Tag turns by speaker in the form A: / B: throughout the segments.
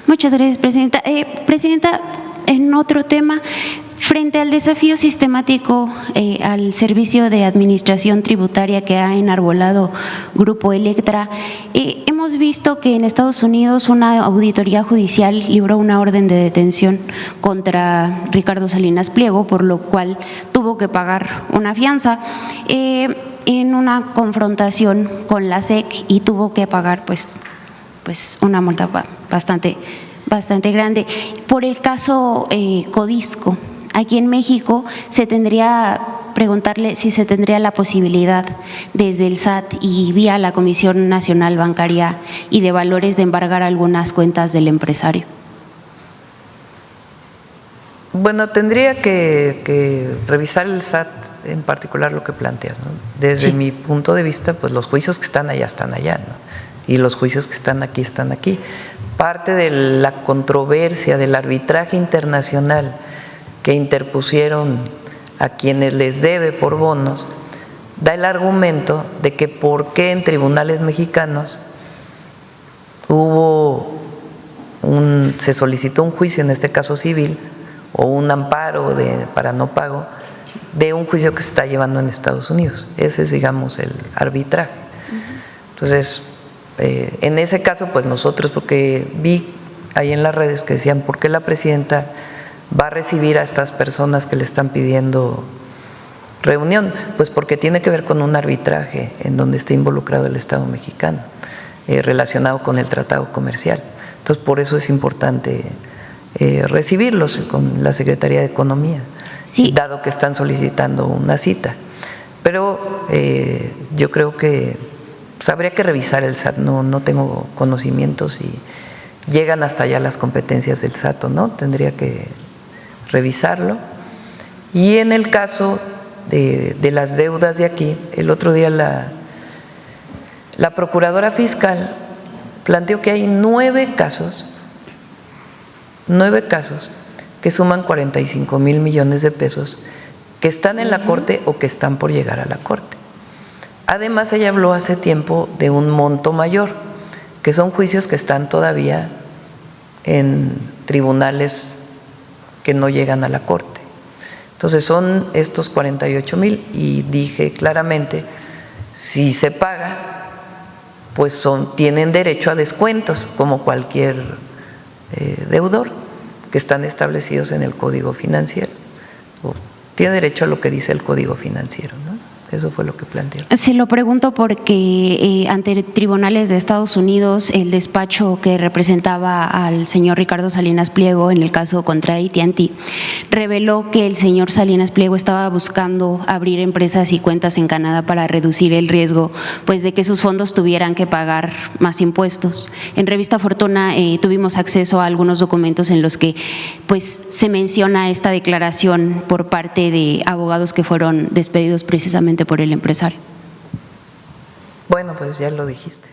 A: Muchas gracias, Presidenta. Presidenta, en otro tema, frente al desafío sistemático al servicio de administración tributaria que ha enarbolado Grupo Electra, hemos visto que en Estados Unidos una auditoría judicial libró una orden de detención contra Ricardo Salinas Pliego, por lo cual tuvo que pagar una fianza en una confrontación con la SEC y tuvo que pagar pues una multa bastante grande. Por el caso Codisco, aquí en México preguntarle si se tendría la posibilidad desde el SAT y vía la Comisión Nacional Bancaria y de Valores de embargar algunas cuentas del empresario.
B: Bueno, tendría que revisar el SAT en particular lo que planteas, ¿no? Desde mi punto de vista, pues los juicios que están allá, ¿no? Y los juicios que están aquí. Parte de la controversia del arbitraje internacional que interpusieron a quienes les debe por bonos, da el argumento de que por qué en tribunales mexicanos se solicitó un juicio, en este caso civil, o un amparo para no pago de un juicio que se está llevando en Estados Unidos. Ese es, digamos, el arbitraje. Entonces, en ese caso, pues nosotros, porque vi ahí en las redes que decían, ¿por qué la presidenta va a recibir a estas personas que le están pidiendo reunión? Pues porque tiene que ver con un arbitraje en donde está involucrado el Estado mexicano, relacionado con el tratado comercial. Entonces, por eso es importante recibirlos con la Secretaría de Economía, sí, dado que están solicitando una cita. Pero yo creo que habría que revisar el SAT, no tengo conocimientos y llegan hasta allá las competencias del SAT, ¿no? Tendría que revisarlo. Y en el caso de las deudas de aquí, el otro día la Procuradora Fiscal planteó que hay 9 casos que suman 45,000 millones de pesos que están en la Corte o que están por llegar a la Corte. Además, ella habló hace tiempo de un monto mayor, que son juicios que están todavía en tribunales que no llegan a la Corte. Entonces, son estos 48,000 y dije claramente, si se paga, pues tienen derecho a descuentos como cualquier deudor que están establecidos en el Código Financiero. Tiene derecho a lo que dice el Código Financiero, ¿no? Eso fue lo que plantearon.
A: Se lo pregunto porque ante tribunales de Estados Unidos, el despacho que representaba al señor Ricardo Salinas Pliego en el caso contra AT&T reveló que el señor Salinas Pliego estaba buscando abrir empresas y cuentas en Canadá para reducir el riesgo, pues, de que sus fondos tuvieran que pagar más impuestos. En Revista Fortuna tuvimos acceso a algunos documentos en los que, pues, se menciona esta declaración por parte de abogados que fueron despedidos precisamente por el empresario.
B: Bueno, pues ya lo dijiste.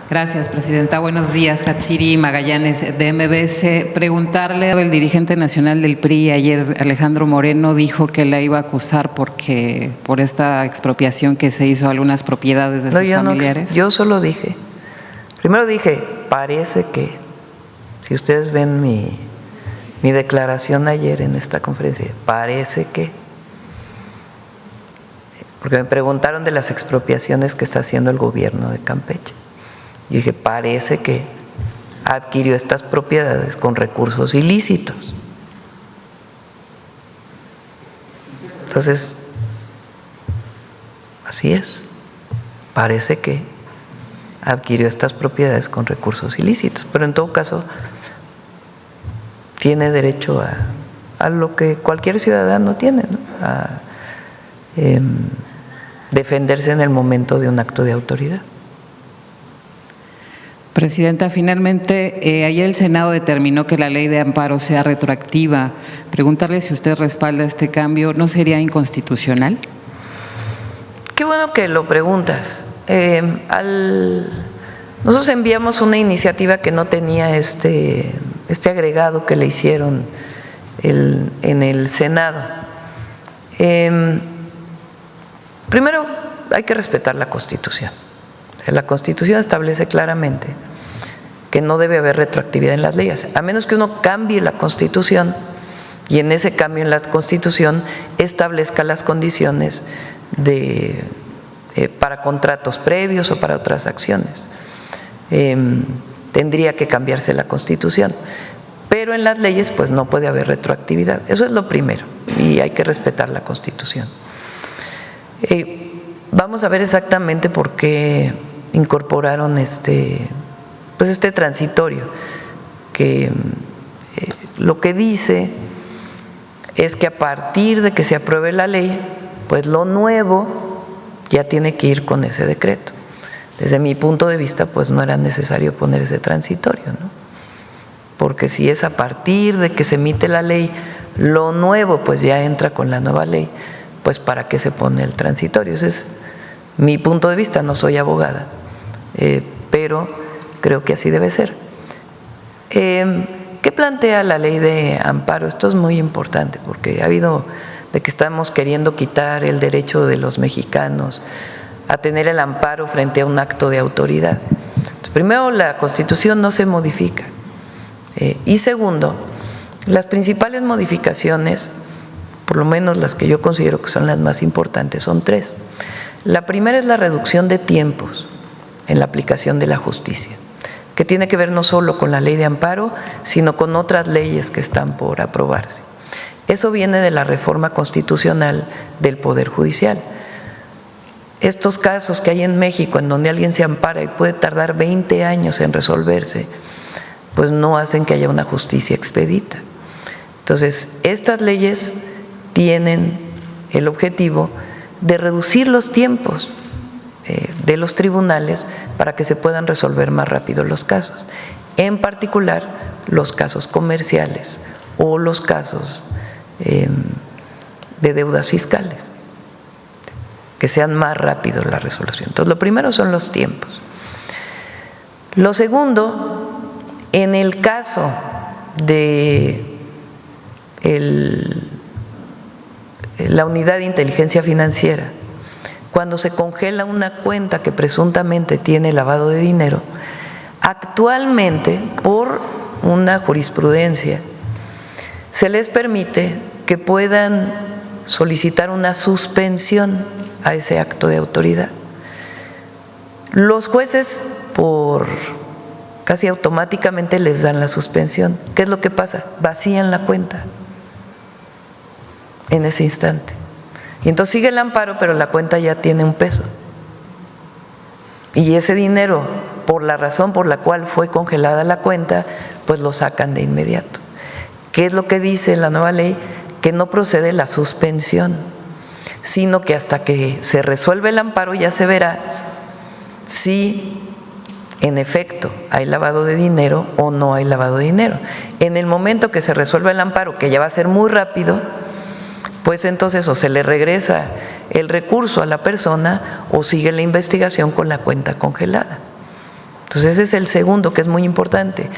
C: Gracias, Presidenta. Buenos días, Hatsiri Magallanes, de MBS. Preguntarle al dirigente nacional del PRI, ayer Alejandro Moreno, dijo que la iba a acusar por esta expropiación que se hizo a algunas propiedades de sus familiares.
B: Yo solo dije, primero dije, parece que, si ustedes ven mi declaración ayer en esta conferencia, parece que, porque me preguntaron de las expropiaciones que está haciendo el gobierno de Campeche. Yo dije, parece que adquirió estas propiedades con recursos ilícitos. Entonces, así es, parece que adquirió estas propiedades con recursos ilícitos, pero en todo caso tiene derecho a lo que cualquier ciudadano tiene, ¿no? A defenderse en el momento de un acto de autoridad.
C: Presidenta, finalmente, ayer el Senado determinó que la ley de amparo sea retroactiva. Preguntarle si usted respalda este cambio, ¿no sería inconstitucional?
B: Qué bueno que lo preguntas. Nosotros enviamos una iniciativa que no tenía este agregado que le hicieron en el Senado. Primero, hay que respetar la Constitución. La Constitución establece claramente que no debe haber retroactividad en las leyes, a menos que uno cambie la Constitución y en ese cambio en la Constitución establezca las condiciones para contratos previos o para otras acciones. Tendría que cambiarse la Constitución, pero en las leyes pues no puede haber retroactividad. Eso es lo primero y hay que respetar la Constitución. Vamos a ver exactamente por qué incorporaron este transitorio, que lo que dice es que a partir de que se apruebe la ley, pues lo nuevo ya tiene que ir con ese decreto. Desde mi punto de vista, pues no era necesario poner ese transitorio, ¿no? Porque si es a partir de que se emite la ley, lo nuevo pues ya entra con la nueva ley, pues ¿para qué se pone el transitorio? Ese es mi punto de vista, no soy abogada, pero creo que así debe ser. ¿Qué plantea la ley de amparo? Esto es muy importante porque ha habido de que estamos queriendo quitar el derecho de los mexicanos a tener el amparo frente a un acto de autoridad. Entonces, primero, la Constitución no se modifica. Y segundo, las principales modificaciones, por lo menos las que yo considero que son las más importantes, son tres. La primera es la reducción de tiempos en la aplicación de la justicia, que tiene que ver no solo con la ley de amparo, sino con otras leyes que están por aprobarse. Eso viene de la reforma constitucional del Poder Judicial. Estos casos que hay en México en donde alguien se ampara y puede tardar 20 años en resolverse, pues no hacen que haya una justicia expedita. Entonces, estas leyes tienen el objetivo de reducir los tiempos de los tribunales para que se puedan resolver más rápido los casos, en particular los casos comerciales o los casos de deudas fiscales, que sean más rápidos la resolución. Entonces, lo primero son los tiempos. Lo segundo, en el caso de la unidad de inteligencia financiera, cuando se congela una cuenta que presuntamente tiene lavado de dinero, actualmente, por una jurisprudencia, se les permite que puedan solicitar una suspensión a ese acto de autoridad. Los jueces, casi automáticamente les dan la suspensión. ¿Qué es lo que pasa? Vacían la cuenta en ese instante. Y entonces sigue el amparo, pero la cuenta ya tiene un peso. Y ese dinero, por la razón por la cual fue congelada la cuenta, pues lo sacan de inmediato. ¿Qué es lo que dice la nueva ley? Que no procede la suspensión, sino que hasta que se resuelve el amparo ya se verá si en efecto hay lavado de dinero o no hay lavado de dinero. En el momento que se resuelva el amparo, que ya va a ser muy rápido, pues entonces o se le regresa el recurso a la persona o sigue la investigación con la cuenta congelada. Entonces ese es el segundo, que es muy importante.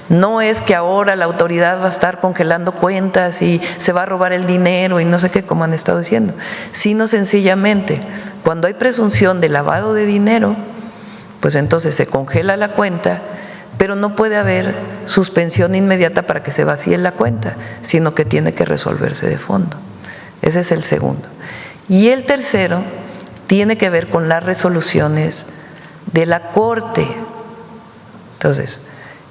B: No es que ahora la autoridad va a estar congelando cuentas y se va a robar el dinero y no sé qué, como han estado diciendo, sino sencillamente cuando hay presunción de lavado de dinero, pues entonces se congela la cuenta, pero no puede haber suspensión inmediata para que se vacíe la cuenta, sino que tiene que resolverse de fondo. Ese es el segundo. Y el tercero tiene que ver con las resoluciones de la Corte. Entonces,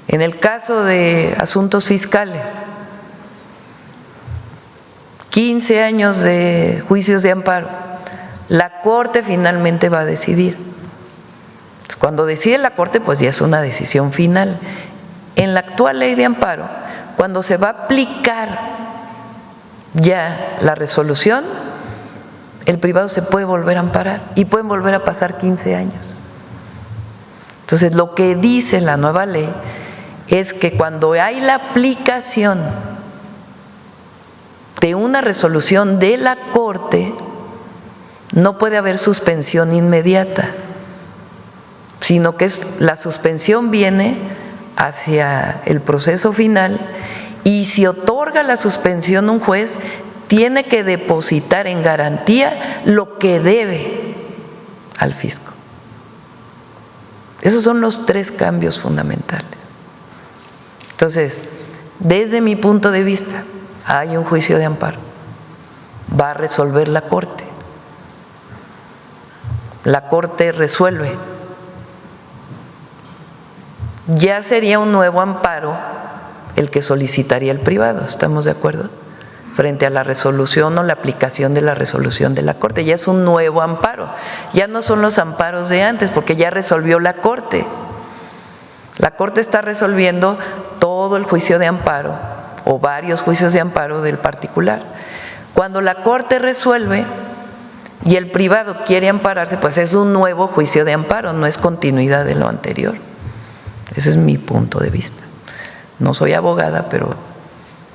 B: en el caso de asuntos fiscales, 15 años de juicios de amparo, la Corte finalmente va a decidir. Cuando decide la Corte, pues ya es una decisión final. En la actual ley de amparo, cuando se va a aplicar ya la resolución, el privado se puede volver a amparar y pueden volver a pasar 15 años. Entonces, lo que dice la nueva ley es que cuando hay la aplicación de una resolución de la Corte, no puede haber suspensión inmediata, sino que la suspensión viene hacia el proceso final, y si otorga la suspensión un juez, tiene que depositar en garantía lo que debe al fisco. Esos son los tres cambios fundamentales. Entonces, desde mi punto de vista, hay un juicio de amparo. Va a resolver la Corte. La Corte resuelve. Ya sería un nuevo amparo el que solicitaría el privado, ¿estamos de acuerdo? Frente a la resolución o la aplicación de la resolución de la Corte. Ya es un nuevo amparo. Ya no son los amparos de antes, porque ya resolvió la Corte. La Corte está resolviendo todo el juicio de amparo o varios juicios de amparo del particular. Cuando la Corte resuelve y el privado quiere ampararse, pues es un nuevo juicio de amparo, no es continuidad de lo anterior. Ese es mi punto de vista. No soy abogada, pero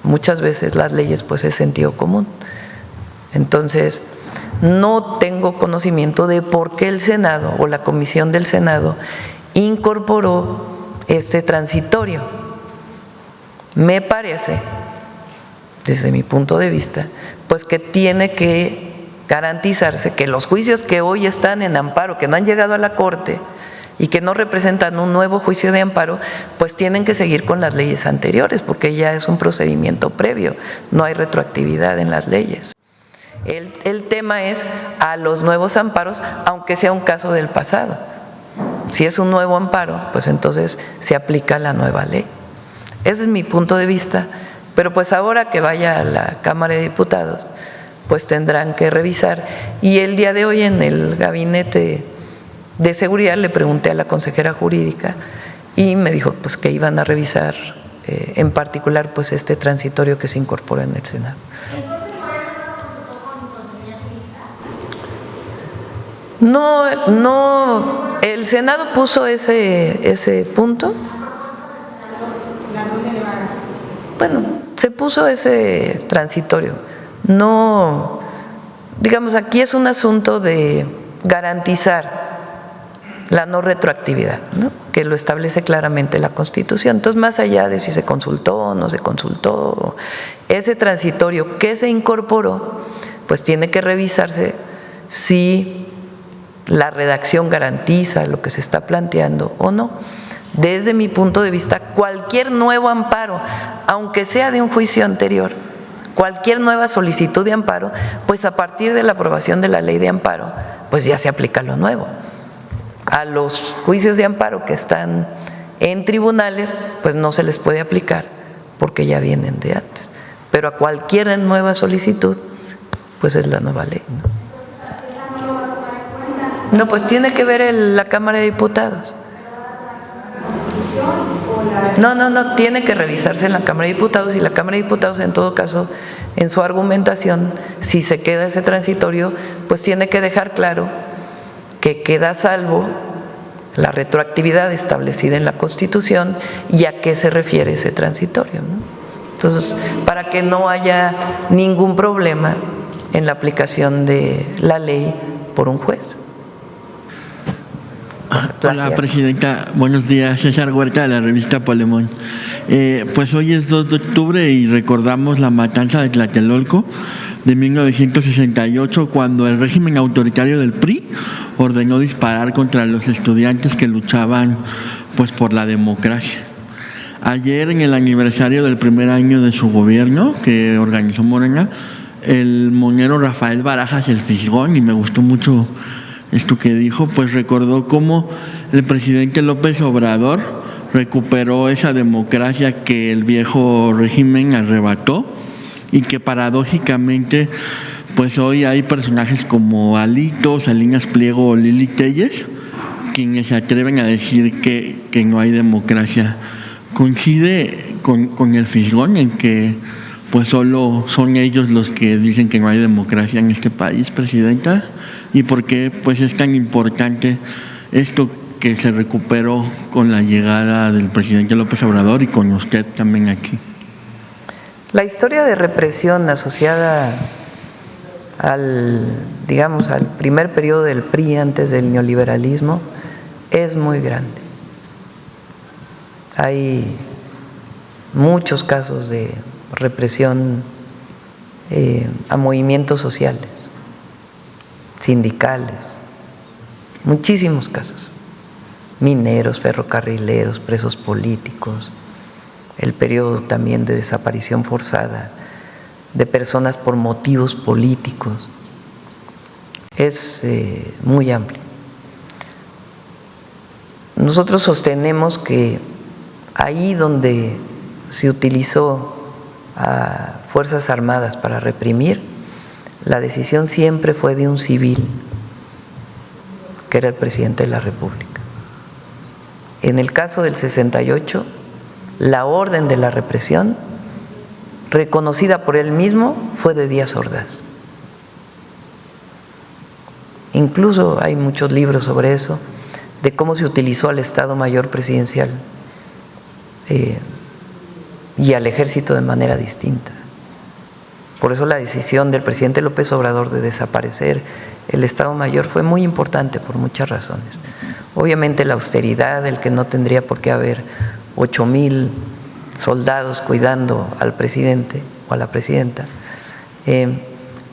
B: muchas veces las leyes pues es sentido común. Entonces, no tengo conocimiento de por qué el Senado o la Comisión del Senado incorporó este transitorio. Me parece, desde mi punto de vista, pues que tiene que garantizarse que los juicios que hoy están en amparo, que no han llegado a la Corte y que no representan un nuevo juicio de amparo, pues tienen que seguir con las leyes anteriores, porque ya es un procedimiento previo, no hay retroactividad en las leyes. El tema es a los nuevos amparos, aunque sea un caso del pasado. Si es un nuevo amparo, pues entonces se aplica la nueva ley. Ese es mi punto de vista, pero pues ahora que vaya a la Cámara de Diputados, pues tendrán que revisar. Y el día de hoy en el Gabinete de Seguridad le pregunté a la consejera jurídica y me dijo pues que iban a revisar en particular pues este transitorio que se incorpora en el Senado. No, el Senado puso ese punto. Bueno, se puso ese transitorio. No, digamos, aquí es un asunto de garantizar la no retroactividad, ¿no? Que lo establece claramente la Constitución. Entonces, más allá de si se consultó o no se consultó, ese transitorio que se incorporó, pues tiene que revisarse si la redacción garantiza lo que se está planteando o no. Desde mi punto de vista, cualquier nuevo amparo, aunque sea de un juicio anterior, cualquier nueva solicitud de amparo, pues a partir de la aprobación de la ley de amparo, pues ya se aplica lo nuevo. A los juicios de amparo que están en tribunales, pues no se les puede aplicar porque ya vienen de antes. Pero a cualquier nueva solicitud, pues es la nueva ley, ¿no? No, pues tiene que ver la Cámara de Diputados. No, tiene que revisarse en la Cámara de Diputados y la Cámara de Diputados en todo caso, en su argumentación, si se queda ese transitorio, pues tiene que dejar claro que queda a salvo la retroactividad establecida en la Constitución y a qué se refiere ese transitorio, ¿no? Entonces, para que no haya ningún problema en la aplicación de la ley por un juez.
D: Hola, presidenta. Buenos días. César Huerta, de la revista Polemón. Pues hoy es 2 de octubre y recordamos la matanza de Tlatelolco de 1968, cuando el régimen autoritario del PRI ordenó disparar contra los estudiantes que luchaban pues por la democracia. Ayer, en el aniversario del primer año de su gobierno que organizó Morena, el monero Rafael Barajas, el Fisgón, y me gustó mucho esto que dijo, pues recordó cómo el presidente López Obrador recuperó esa democracia que el viejo régimen arrebató y que paradójicamente pues hoy hay personajes como Alito, Salinas Pliego o Lili Téllez quienes se atreven a decir que no hay democracia. ¿Coincide con el Fisgón en que pues solo son ellos los que dicen que no hay democracia en este país, presidenta? ¿Y por qué pues es tan importante esto que se recuperó con la llegada del presidente López Obrador y con usted también aquí?
B: La historia de represión asociada al primer periodo del PRI antes del neoliberalismo es muy grande. Hay muchos casos de represión a movimientos sociales, sindicales, muchísimos casos, mineros, ferrocarrileros, presos políticos, el periodo también de desaparición forzada de personas por motivos políticos. Es muy amplio. Nosotros sostenemos que ahí donde se utilizó a Fuerzas Armadas para reprimir, la decisión siempre fue de un civil, que era el presidente de la República. En el caso del 68, la orden de la represión, reconocida por él mismo, fue de Díaz Ordaz. Incluso hay muchos libros sobre eso, de cómo se utilizó al Estado Mayor Presidencial y al Ejército de manera distinta. Por eso la decisión del presidente López Obrador de desaparecer el Estado Mayor fue muy importante por muchas razones. Obviamente la austeridad, el que no tendría por qué haber 8,000 soldados cuidando al presidente o a la presidenta,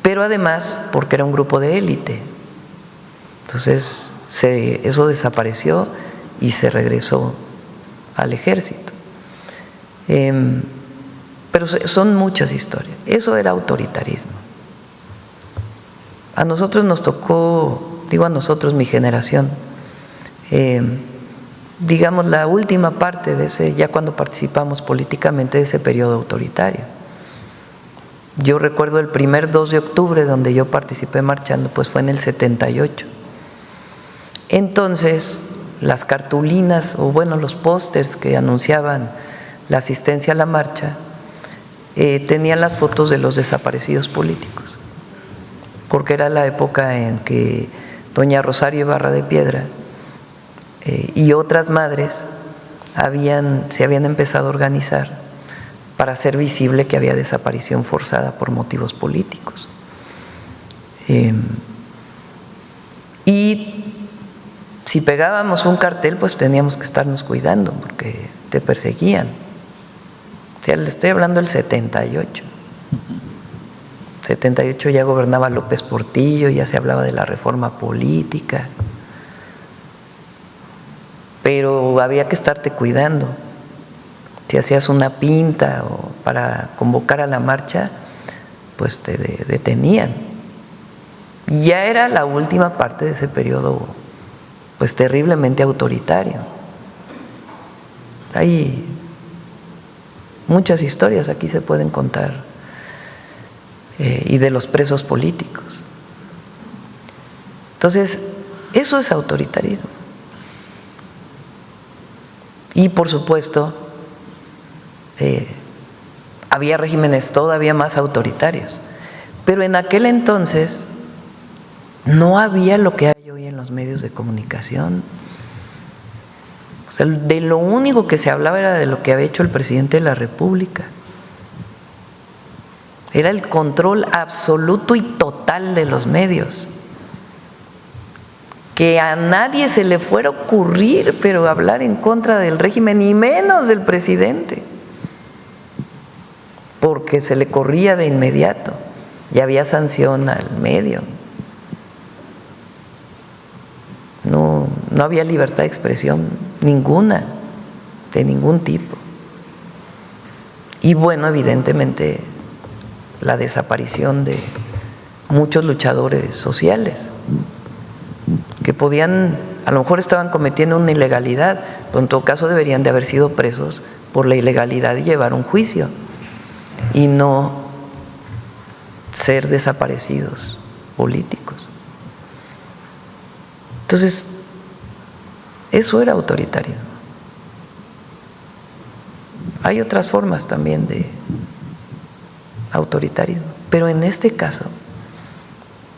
B: pero además porque era un grupo de élite. Entonces eso desapareció y se regresó al ejército. Pero son muchas historias. Eso era autoritarismo. A nosotros nos tocó, digo a nosotros, mi generación, digamos la última parte de ese, ya cuando participamos políticamente, de ese periodo autoritario. Yo recuerdo el primer 2 de octubre donde yo participé marchando, pues fue en el 78. Entonces, las cartulinas, o bueno, los pósters que anunciaban la asistencia a la marcha, tenían las fotos de los desaparecidos políticos, porque era la época en que doña Rosario Ibarra de Piedra y otras madres se habían empezado a organizar para hacer visible que había desaparición forzada por motivos políticos. Y si pegábamos un cartel, pues teníamos que estarnos cuidando porque te perseguían. O sea, le estoy hablando del 78. 78 ya gobernaba López Portillo, ya se hablaba de la reforma política, pero había que estarte cuidando. Si hacías una pinta o para convocar a la marcha, pues te detenían. Y ya era la última parte de ese periodo, pues terriblemente autoritario. Hay muchas historias aquí se pueden contar, y de los presos políticos. Entonces, eso es autoritarismo. Y por supuesto, había regímenes todavía más autoritarios, pero en aquel entonces no había lo que hay hoy en los medios de comunicación. O sea, de lo único que se hablaba era de lo que había hecho el presidente de la República. Era el control absoluto y total de los medios. Que a nadie se le fuera a ocurrir, pero hablar en contra del régimen, ni menos del presidente, porque se le corría de inmediato y había sanción al medio. No había libertad de expresión ninguna, de ningún tipo. Y bueno, evidentemente, la desaparición de muchos luchadores sociales que podían, a lo mejor estaban cometiendo una ilegalidad, pero en todo caso deberían de haber sido presos por la ilegalidad y llevar un juicio y no ser desaparecidos políticos. Entonces, eso era autoritarismo. Hay otras formas también de autoritarismo, pero en este caso,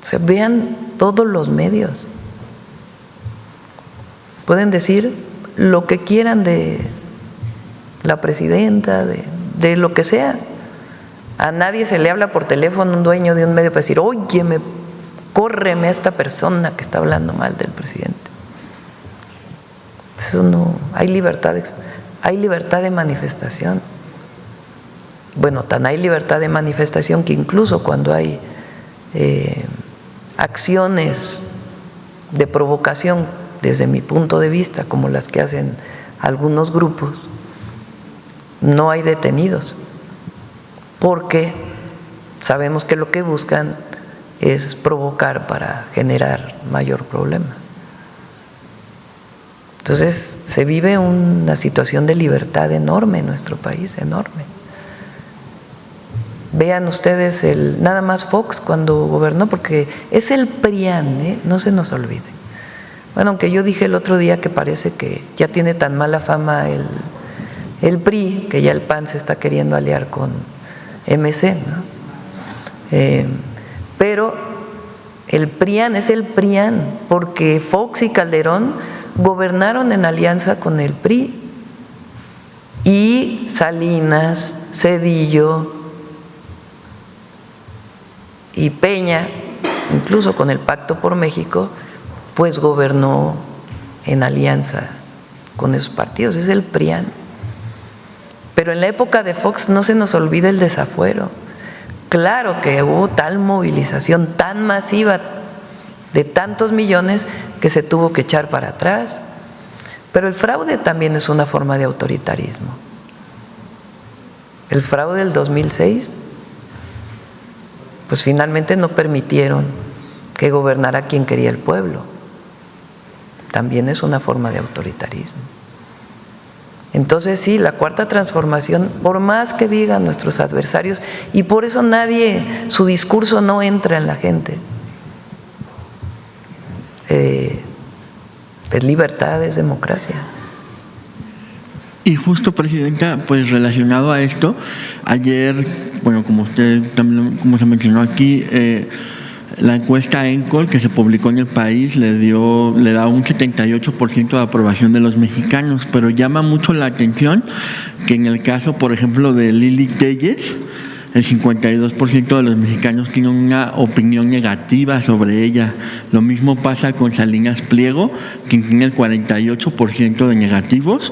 B: o sea, vean todos los medios. Pueden decir lo que quieran de la presidenta, de lo que sea. A nadie se le habla por teléfono a un dueño de un medio para decir, óyeme, córreme a esta persona que está hablando mal del presidente. Eso no, hay libertad de manifestación. Bueno, tan hay libertad de manifestación que incluso cuando hay acciones de provocación, desde mi punto de vista, como las que hacen algunos grupos, no hay detenidos, porque sabemos que lo que buscan es provocar para generar mayor problema. Entonces se vive una situación de libertad enorme en nuestro país, enorme. Vean ustedes nada más Fox cuando gobernó, porque es el PRIAN, no se nos olvide. Bueno, aunque yo dije el otro día que parece que ya tiene tan mala fama el PRI, que ya el PAN se está queriendo aliar con MC, ¿no? Pero el PRIAN es el PRIAN, porque Fox y Calderón gobernaron en alianza con el PRI, y Salinas, Zedillo y Peña, incluso con el Pacto por México, pues gobernó en alianza con esos partidos, es el PRIAN. Pero en la época de Fox no se nos olvida el desafuero. Claro que hubo tal movilización tan masiva de tantos millones que se tuvo que echar para atrás. Pero el fraude también es una forma de autoritarismo. El fraude del 2006, pues finalmente no permitieron que gobernara quien quería el pueblo. También es una forma de autoritarismo. Entonces sí, la Cuarta Transformación, por más que digan nuestros adversarios, y por eso su discurso no entra en la gente, es libertad, es democracia.
D: Y justo, Presidenta, pues relacionado a esto, ayer, bueno, como usted también, como se mencionó aquí, la encuesta ENCOL que se publicó en El País le da un 78% de aprobación de los mexicanos, pero llama mucho la atención que en el caso, por ejemplo, de Lili Telles, el 52% de los mexicanos tienen una opinión negativa sobre ella. Lo mismo pasa con Salinas Pliego, quien tiene el 48% de negativos,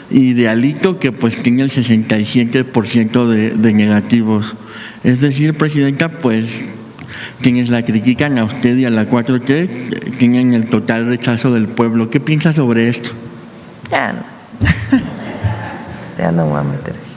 D: y de Alito, que pues tiene el 67% de negativos. Es decir, Presidenta, pues quienes la critican a usted y a la 4T tienen el total rechazo del pueblo. ¿Qué piensa sobre esto?
B: Ya no me voy a meter.